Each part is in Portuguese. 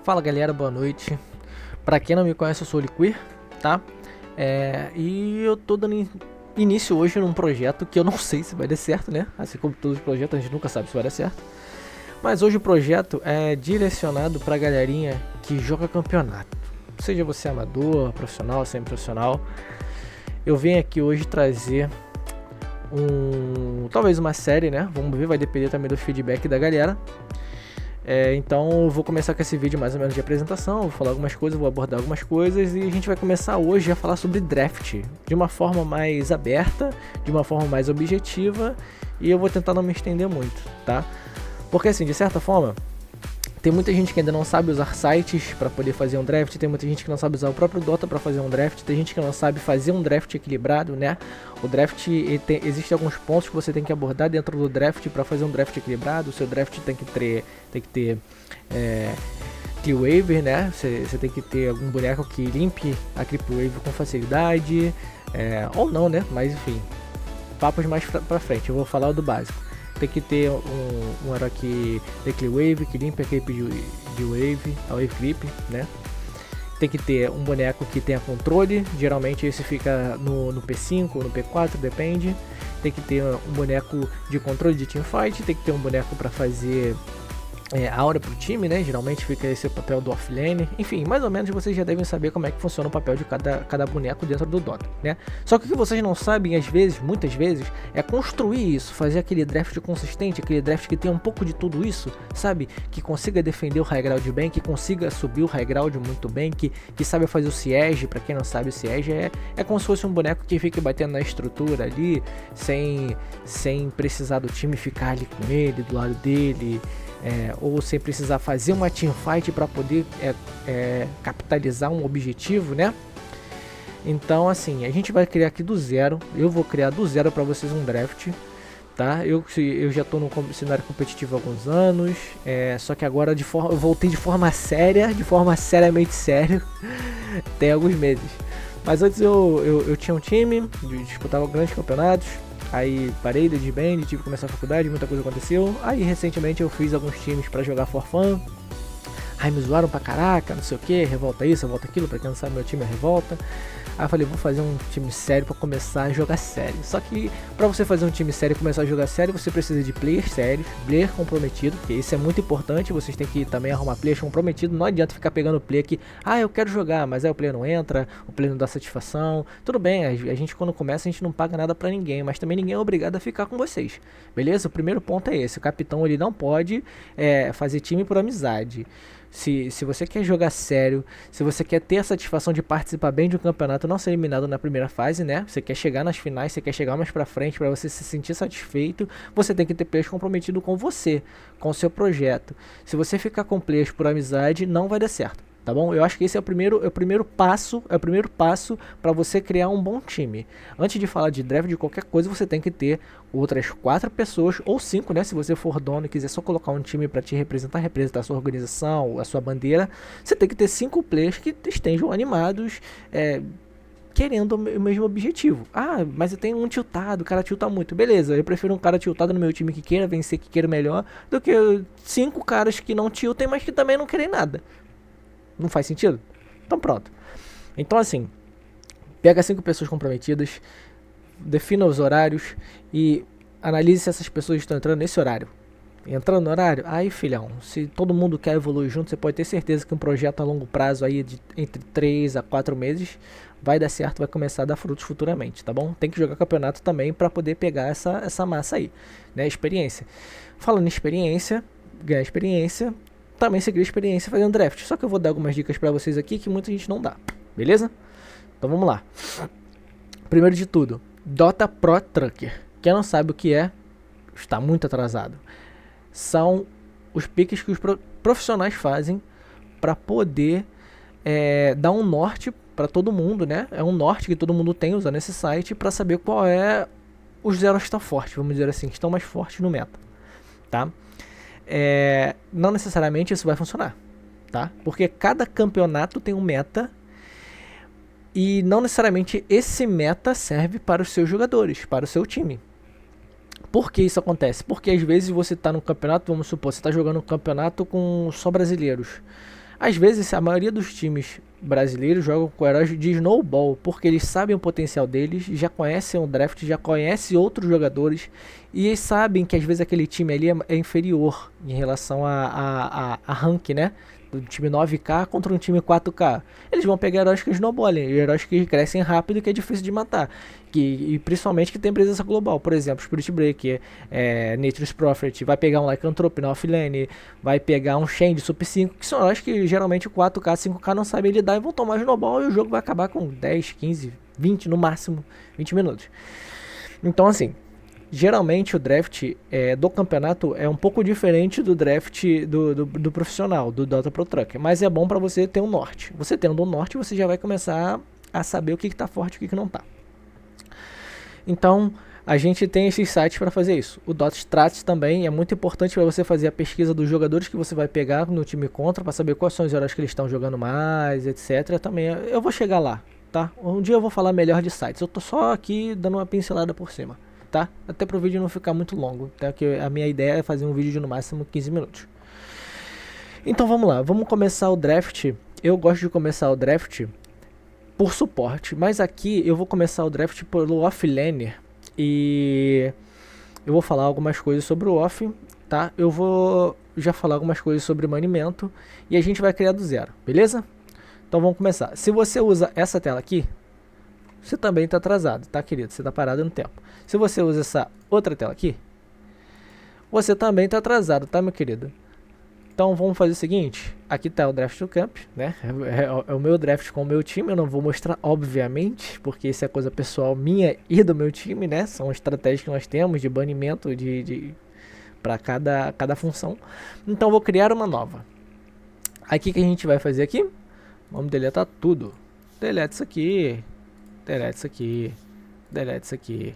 Fala galera, boa noite. Pra quem não me conhece, eu sou o Liquir, tá? E eu tô dando início hoje num projeto que eu não sei se vai dar certo, né? Assim como todos os projetos, a gente nunca sabe se vai dar certo. Mas hoje o projeto é direcionado pra galerinha que joga campeonato. Seja você amador, profissional, semi-profissional. Eu venho aqui hoje trazer talvez uma série, né? Vamos ver, vai depender também do feedback da galera. Então eu vou começar com esse vídeo mais ou menos de apresentação, vou falar algumas coisas, vou abordar algumas coisas e a gente vai começar hoje a falar sobre draft de uma forma mais aberta, de uma forma mais objetiva, e eu vou tentar não me estender muito, tá? Porque assim, de certa forma, tem muita gente que ainda não sabe usar sites para poder fazer um draft, tem muita gente que não sabe usar o próprio Dota para fazer um draft, tem gente que não sabe fazer um draft equilibrado, né? O draft, existem alguns pontos que você tem que abordar dentro do draft para fazer um draft equilibrado. O seu draft tem que ter Kill Waiver, né? Você tem que ter algum boneco que limpe a Creep Wave com facilidade, ou não, né? Mas enfim, papos mais pra frente, eu vou falar do básico. Tem que ter um herói que tem Clear Wave, que limpa a Creep de Wave, a Wave Creep, né? Tem que ter um boneco que tenha controle, geralmente esse fica no P5 ou no P4, depende. Tem que ter um boneco de controle de teamfight, tem que ter um boneco para fazer aura pro time, né? Geralmente fica esse papel do offlane. Enfim, mais ou menos vocês já devem saber como é que funciona o papel de cada boneco dentro do Dota, né? Só que o que vocês não sabem, às vezes, muitas vezes, é construir isso, fazer aquele draft consistente, aquele draft que tenha um pouco de tudo isso, sabe? Que consiga defender o high ground bem, que consiga subir o high ground muito bem, que saiba fazer o siege. Pra quem não sabe, o siege é como se fosse um boneco que fique batendo na estrutura ali, sem precisar do time ficar ali com ele, do lado dele. Ou sem precisar fazer uma teamfight para poder capitalizar um objetivo, né? Então assim, a gente vai criar aqui do zero. Eu vou criar do zero para vocês um draft, tá? Eu já tô no cenário competitivo há alguns anos, só que agora eu voltei de forma séria, de forma seriamente séria, tem alguns meses. Mas antes eu tinha um time, disputava grandes campeonatos. Aí parei de band, tive que começar a faculdade, muita coisa aconteceu. Aí recentemente eu fiz alguns times pra jogar for fun. Aí me zoaram pra caraca, não sei o que, revolta isso, revolta aquilo. Pra quem não sabe, meu time é revolta. Aí eu falei, vou fazer um time sério pra começar a jogar sério. Só que pra você fazer um time sério e começar a jogar sério, você precisa de players sérios, player comprometido, porque isso é muito importante. Vocês têm que também arrumar players comprometidos. Não adianta ficar pegando player que, eu quero jogar, mas aí o player não entra, o player não dá satisfação. Tudo bem, a gente quando começa a gente não paga nada pra ninguém, mas também ninguém é obrigado a ficar com vocês. Beleza? O primeiro ponto é esse, o capitão ele não pode fazer time por amizade. Se você quer jogar sério, se você quer ter a satisfação de participar bem de um campeonato, não ser eliminado na primeira fase, né? Você quer chegar nas finais, você quer chegar mais pra frente para você se sentir satisfeito, você tem que ter players comprometidos com você, com o seu projeto. Se você ficar com players por amizade, não vai dar certo. Tá bom? Eu acho que esse é o primeiro passo para você criar um bom time. Antes de falar de draft de qualquer coisa, você tem que ter outras 4 pessoas ou 5, né? Se você for dono e quiser só colocar um time para te representar a sua organização, a sua bandeira, você tem que ter 5 players que estejam animados, querendo o mesmo objetivo. Mas eu tenho um tiltado, o cara tilta muito. Beleza, eu prefiro um cara tiltado no meu time que queira vencer, que queira melhor, do que 5 caras que não tiltem, mas que também não querem nada. Não faz sentido? Então pronto. Então assim, pega 5 pessoas comprometidas, defina os horários e analise se essas pessoas estão entrando nesse horário. Entrando no horário? Aí filhão, se todo mundo quer evoluir junto, você pode ter certeza que um projeto a longo prazo aí de entre 3 a 4 meses vai dar certo, vai começar a dar frutos futuramente, tá bom? Tem que jogar campeonato também para poder pegar essa massa aí, né? Experiência. Falando em experiência, ganhar experiência, também se cria experiência fazendo draft. Só que eu vou dar algumas dicas pra vocês aqui que muita gente não dá. Beleza? Então vamos lá. Primeiro de tudo, Dota Pro Tracker. Quem não sabe o que é, está muito atrasado. São os piques que os profissionais fazem para poder dar um norte para todo mundo, né? É um norte que todo mundo tem usando esse site para saber qual é os zeros que estão fortes, vamos dizer assim, que estão mais fortes no meta, tá? Não necessariamente isso vai funcionar, tá? Porque cada campeonato tem um meta e não necessariamente esse meta serve para os seus jogadores, para o seu time. Por que isso acontece? Porque às vezes você está no campeonato, vamos supor, você está jogando um campeonato com só brasileiros. Às vezes, a maioria dos times brasileiros jogam com heróis de snowball, porque eles sabem o potencial deles, já conhecem o draft, já conhecem outros jogadores, e eles sabem que às vezes aquele time ali é inferior em relação a rank, né? Do time 9K contra um time 4K. Eles vão pegar heróis que snowballem, heróis que crescem rápido e que é difícil de matar. E principalmente que tem presença global. Por exemplo, Spirit Breaker, Nature's Prophet, vai pegar um Lycanthrope na offlane, vai pegar um Shen de Sup 5, que são heróis que geralmente o 4K, 5K não sabem lidar e vão tomar snowball e o jogo vai acabar com 10, 15, 20 no máximo, 20 minutos. Então assim, geralmente o draft do campeonato é um pouco diferente do draft do profissional, do Dota Pro Trucker, mas é bom para você ter um norte. Você tendo um norte, você já vai começar a saber o que tá forte e o que não tá. Então, a gente tem esses sites para fazer isso. O Dota Strats também é muito importante para você fazer a pesquisa dos jogadores que você vai pegar no time contra, para saber quais são os heróis que eles estão jogando mais, etc. Também eu vou chegar lá, tá? Um dia eu vou falar melhor de sites. Eu tô só aqui dando uma pincelada por cima, tá? Até para o vídeo não ficar muito longo, tá? Que a minha ideia é fazer um vídeo de no máximo 15 minutos. Então vamos lá, vamos começar o draft. Eu gosto de começar o draft por suporte, mas aqui eu vou começar o draft pelo offlaner e eu vou falar algumas coisas sobre o off, tá? Eu vou já falar algumas coisas sobre banimento e a gente vai criar do zero, beleza? Então vamos começar. Se você usa essa tela aqui, você também está atrasado, tá, querido? Você está parado no tempo. Se você usa essa outra tela aqui, você também está atrasado, tá, meu querido? Então vamos fazer o seguinte, aqui está o draft do camp, né? É o meu draft com o meu time, eu não vou mostrar obviamente, porque isso é coisa pessoal minha e do meu time, né? São estratégias que nós temos de banimento para cada função. Então vou criar uma nova. Aqui o que a gente vai fazer aqui? Vamos deletar tudo. Delete isso aqui, delete isso aqui, delete isso aqui,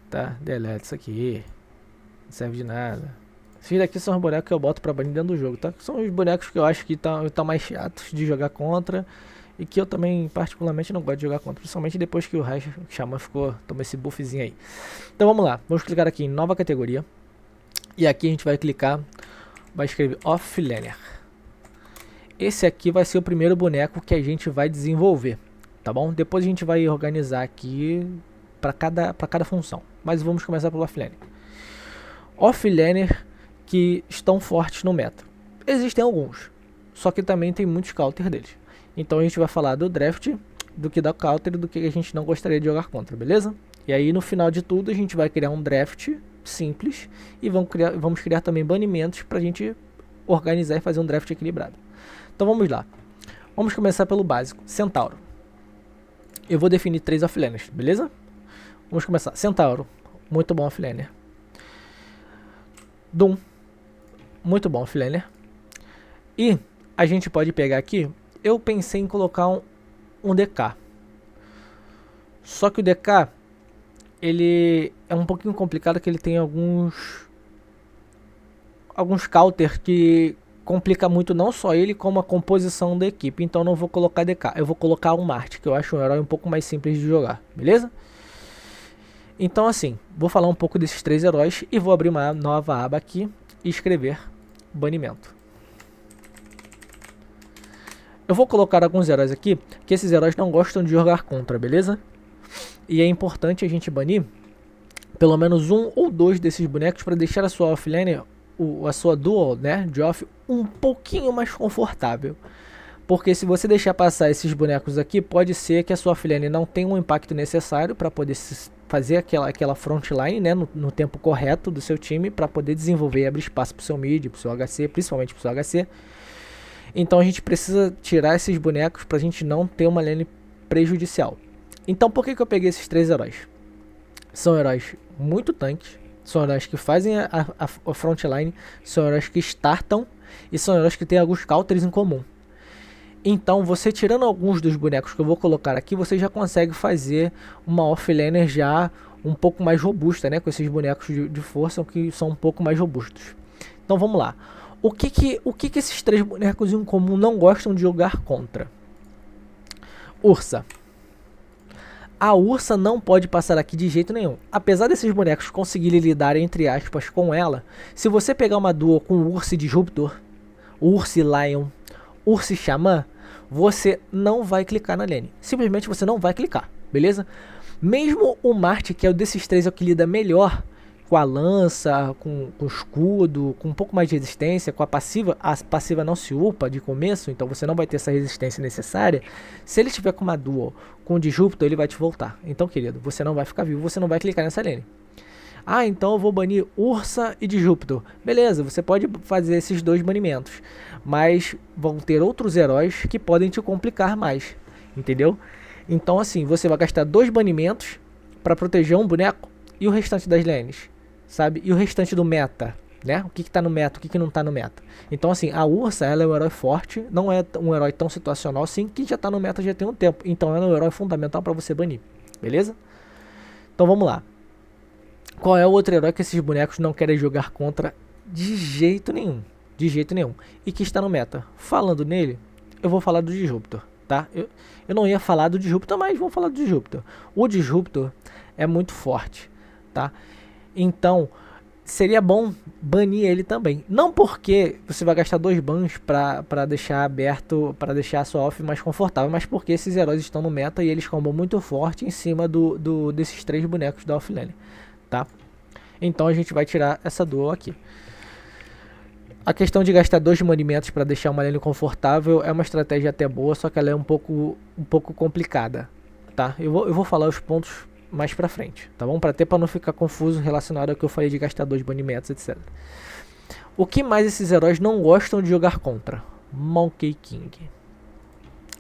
tá? Delete isso aqui, não serve de nada. Esses daqui são os bonecos que eu boto pra banir dentro do jogo, tá? São os bonecos que eu acho que tá mais chatos de jogar contra. E que eu também, particularmente, não gosto de jogar contra. Principalmente depois que o Xamã tomou esse buffzinho aí. Então vamos lá. Vamos clicar aqui em nova categoria. E aqui a gente vai clicar. Vai escrever offlaner. Esse aqui vai ser o primeiro boneco que a gente vai desenvolver. Tá bom? Depois a gente vai organizar aqui pra cada função. Mas vamos começar pelo offlaner. Offlaner que estão fortes no meta. Existem alguns, só que também tem muitos counter deles. Então a gente vai falar do draft, do que dá counter e do que a gente não gostaria de jogar contra, beleza? E aí no final de tudo a gente vai criar um draft simples e vamos criar também banimentos para a gente organizar e fazer um draft equilibrado. Então vamos lá. Vamos começar pelo básico, Centauro. Eu vou definir 3 offlaners, beleza? Vamos começar. Centauro, muito bom offlaner. Doom, muito bom offlaner. E a gente pode pegar aqui, eu pensei em colocar um DK. Só que o DK, ele é um pouquinho complicado, que ele tem alguns counter que complica muito não só ele, como a composição da equipe. Então não vou colocar DK, eu vou colocar um Marte, que eu acho um herói um pouco mais simples de jogar, beleza? Então assim, vou falar um pouco desses 3 heróis e vou abrir uma nova aba aqui e escrever banimento. Eu vou colocar alguns heróis aqui, que esses heróis não gostam de jogar contra, beleza? E é importante a gente banir pelo menos 1 ou 2 desses bonecos para deixar a sua offlaner, a sua dual, né, de off, um pouquinho mais confortável. Porque se você deixar passar esses bonecos aqui, pode ser que a sua offlane não tenha um impacto necessário para poder fazer aquela frontline, né, no tempo correto do seu time, para poder desenvolver e abrir espaço para o seu mid, para o seu HC, principalmente para o seu HC. Então a gente precisa tirar esses bonecos para a gente não ter uma lane prejudicial. Então por que eu peguei esses 3 heróis? São heróis muito tanques, são heróis que fazem a frontline, são heróis que startam e são heróis que têm alguns counters em comum. Então você tirando alguns dos bonecos que eu vou colocar aqui, você já consegue fazer uma offlaner já um pouco mais robusta, né? Com esses bonecos de força que são um pouco mais robustos. Então vamos lá. O que esses 3 bonecos em comum não gostam de jogar contra? Ursa. A Ursa não pode passar aqui de jeito nenhum. Apesar desses bonecos conseguirem lidar, entre aspas, com ela, se você pegar uma duo com Ursa e Disruptor, Ursa e Lion, Ursa e Xamã, você não vai clicar na lane. Simplesmente você não vai clicar, beleza? Mesmo o Marte, que é o desses três, é o que lida melhor com a lança, com o escudo, com um pouco mais de resistência, com a passiva não se upa de começo, então você não vai ter essa resistência necessária. Se ele tiver com uma dual com o Disruptor, ele vai te voltar. Então, querido, você não vai ficar vivo, você não vai clicar nessa lane. Ah, então eu vou banir Ursa e Disruptor. Beleza, você pode fazer esses dois banimentos, mas vão ter outros heróis que podem te complicar mais, entendeu? Então assim, você vai gastar 2 banimentos para proteger um boneco e o restante das lanes, sabe? E o restante do meta, né? O que tá no meta, o que não tá no meta. Então assim, a Ursa, ela é um herói forte, não é um herói tão situacional assim, que já tá no meta já tem um tempo. Então ela é um herói fundamental para você banir, beleza? Então vamos lá. Qual é o outro herói que esses bonecos não querem jogar contra de jeito nenhum? De jeito nenhum. E que está no meta. Falando nele, eu vou falar do Disruptor, tá? Eu não ia falar do Disruptor, mas vamos falar do Disruptor. O Disruptor é muito forte, tá? Então, seria bom banir ele também. Não porque você vai gastar 2 bans para deixar aberto, para deixar a sua off mais confortável, mas porque esses heróis estão no meta e eles combam muito forte em cima desses 3 bonecos da offlane. Tá? Então a gente vai tirar essa dual aqui. A questão de gastar 2 banimentos para deixar uma lane confortável é uma estratégia até boa, só que ela é um pouco complicada, tá? Eu vou falar os pontos mais pra frente, tá bom? Para não ficar confuso relacionado ao que eu falei de gastar 2 banimentos, etc. O que mais esses heróis não gostam de jogar contra? Monkey King.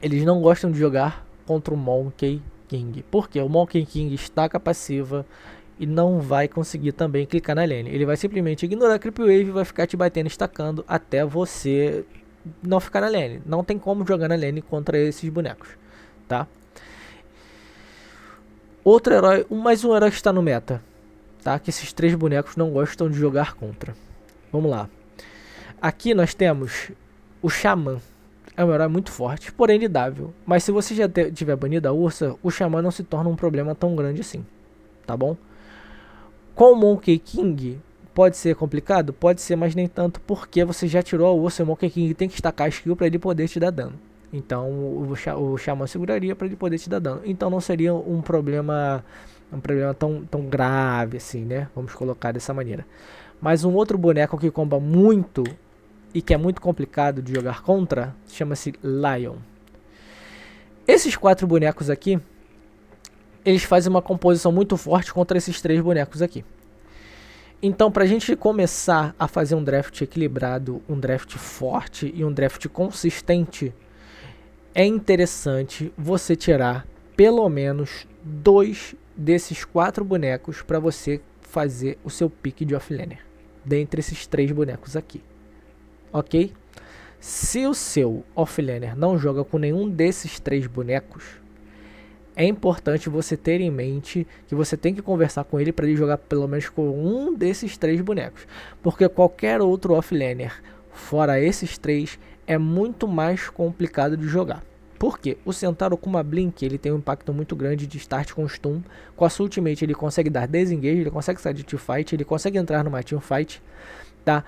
Eles não gostam de jogar contra o Monkey King. Por quê? O Monkey King estaca a passiva e não vai conseguir também clicar na lane. Ele vai simplesmente ignorar a Creep Wave e vai ficar te batendo, estacando até você não ficar na lane. Não tem como jogar na lane contra esses bonecos, tá? Outro herói, mais um herói que está no meta, tá? Que esses 3 bonecos não gostam de jogar contra. Vamos lá. Aqui nós temos o Xamã. É um herói muito forte, porém lidável. Mas se você já tiver banido a Ursa, o Xamã não se torna um problema tão grande assim, tá bom? Com o Monkey King, pode ser complicado? Pode ser, mas nem tanto, porque você já tirou a Ursa e o Monkey King tem que estacar a skill para ele poder te dar dano. Então o Xamã seguraria para ele poder te dar dano. Então não seria um problema tão grave assim, né? Vamos colocar dessa maneira. Mas um outro boneco que comba muito e que é muito complicado de jogar contra, chama-se Lion. Esses 4 bonecos aqui, eles fazem uma composição muito forte contra esses 3 bonecos aqui. Então, pra gente começar a fazer um draft equilibrado, um draft forte e um draft consistente, é interessante você tirar pelo menos 2 desses 4 bonecos para você fazer o seu pick de offlaner, dentre esses 3 bonecos aqui, ok? Se o seu offlaner não joga com nenhum desses 3 bonecos, é importante você ter em mente que você tem que conversar com ele para ele jogar pelo menos com um desses 3 bonecos, porque qualquer outro offlaner fora esses 3 é muito mais complicado de jogar. Por quê? O Centauro com uma Blink, ele tem um impacto muito grande de start com stun. Com a sua ultimate ele consegue dar desengage, ele consegue sair de teamfight, ele consegue entrar numa teamfight, tá?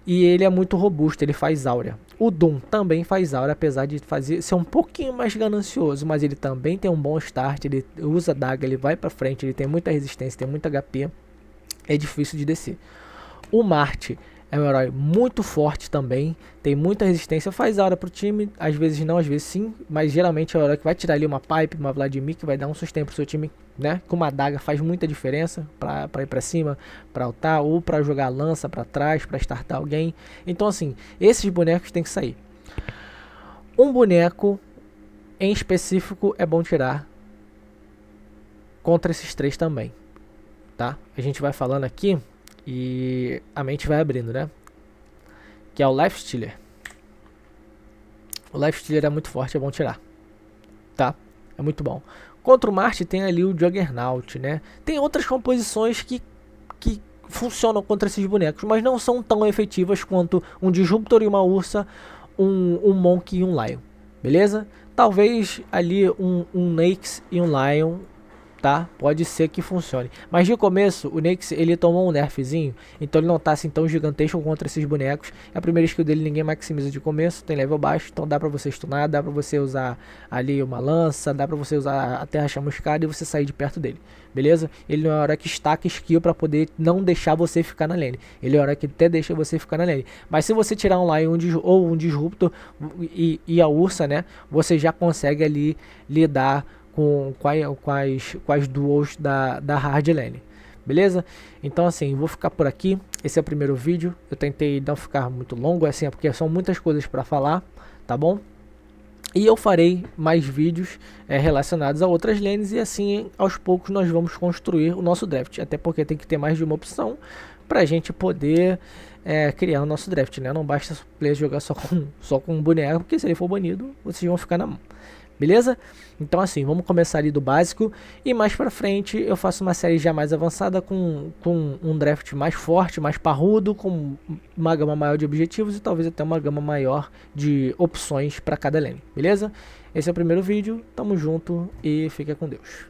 E ele é muito robusto, ele faz aura. O Doom também faz aura, apesar de ser um pouquinho mais ganancioso, mas ele também tem um bom start, ele usa daga, ele vai pra frente, ele tem muita resistência, tem muito HP, é difícil de descer. O Marte é um herói muito forte também, tem muita resistência, faz aura pro time, às vezes não, às vezes sim, mas geralmente é o herói que vai tirar ali uma Pipe, uma Vladimir, que vai dar um sustento pro seu time, né? Com uma adaga faz muita diferença pra ir pra cima, pra ultar, ou pra jogar lança pra trás, pra startar alguém. Então assim, esses bonecos tem que sair. Um boneco em específico é bom tirar contra esses 3 também, tá? A gente vai falando aqui e a mente vai abrindo, né? Que é o Lifestealer. O Lifestealer é muito forte, é bom tirar, tá? É muito bom. Contra o Marte tem ali o Juggernaut, né? Tem outras composições que funcionam contra esses bonecos, mas não são tão efetivas quanto um Disruptor e uma Ursa, um Monkey e um Lion, beleza? Talvez ali um Nyx e um Lion tá? Pode ser que funcione. Mas de começo, o Nyx, ele tomou um nerfzinho, então ele não tá assim tão gigantesco contra esses bonecos. A primeira skill dele ninguém maximiza de começo, tem level baixo, então dá pra você stunar, dá pra você usar ali uma lança, dá pra você usar a terra chamuscada e você sair de perto dele, beleza? Ele não é hora que estaca skill pra poder não deixar você ficar na lane, ele é hora que até deixa você ficar na lane. Mas se você tirar um Lion ou um Disruptor e a Ursa, né, você já consegue ali lidar com as duos da hard lane, beleza? Então assim, vou ficar por aqui. Esse é o primeiro vídeo, eu tentei não ficar muito longo assim, porque são muitas coisas para falar, tá bom? E eu farei mais vídeos relacionados a outras lanes, e assim aos poucos nós vamos construir o nosso draft, até porque tem que ter mais de uma opção pra gente poder criar o nosso draft, né? Não basta o player jogar só com um boneco, porque se ele for banido, vocês vão ficar na mão. Beleza? Então assim, vamos começar ali do básico e mais pra frente eu faço uma série já mais avançada com um draft mais forte, mais parrudo, com uma gama maior de objetivos e talvez até uma gama maior de opções para cada lane, beleza? Esse é o primeiro vídeo, tamo junto e fica com Deus.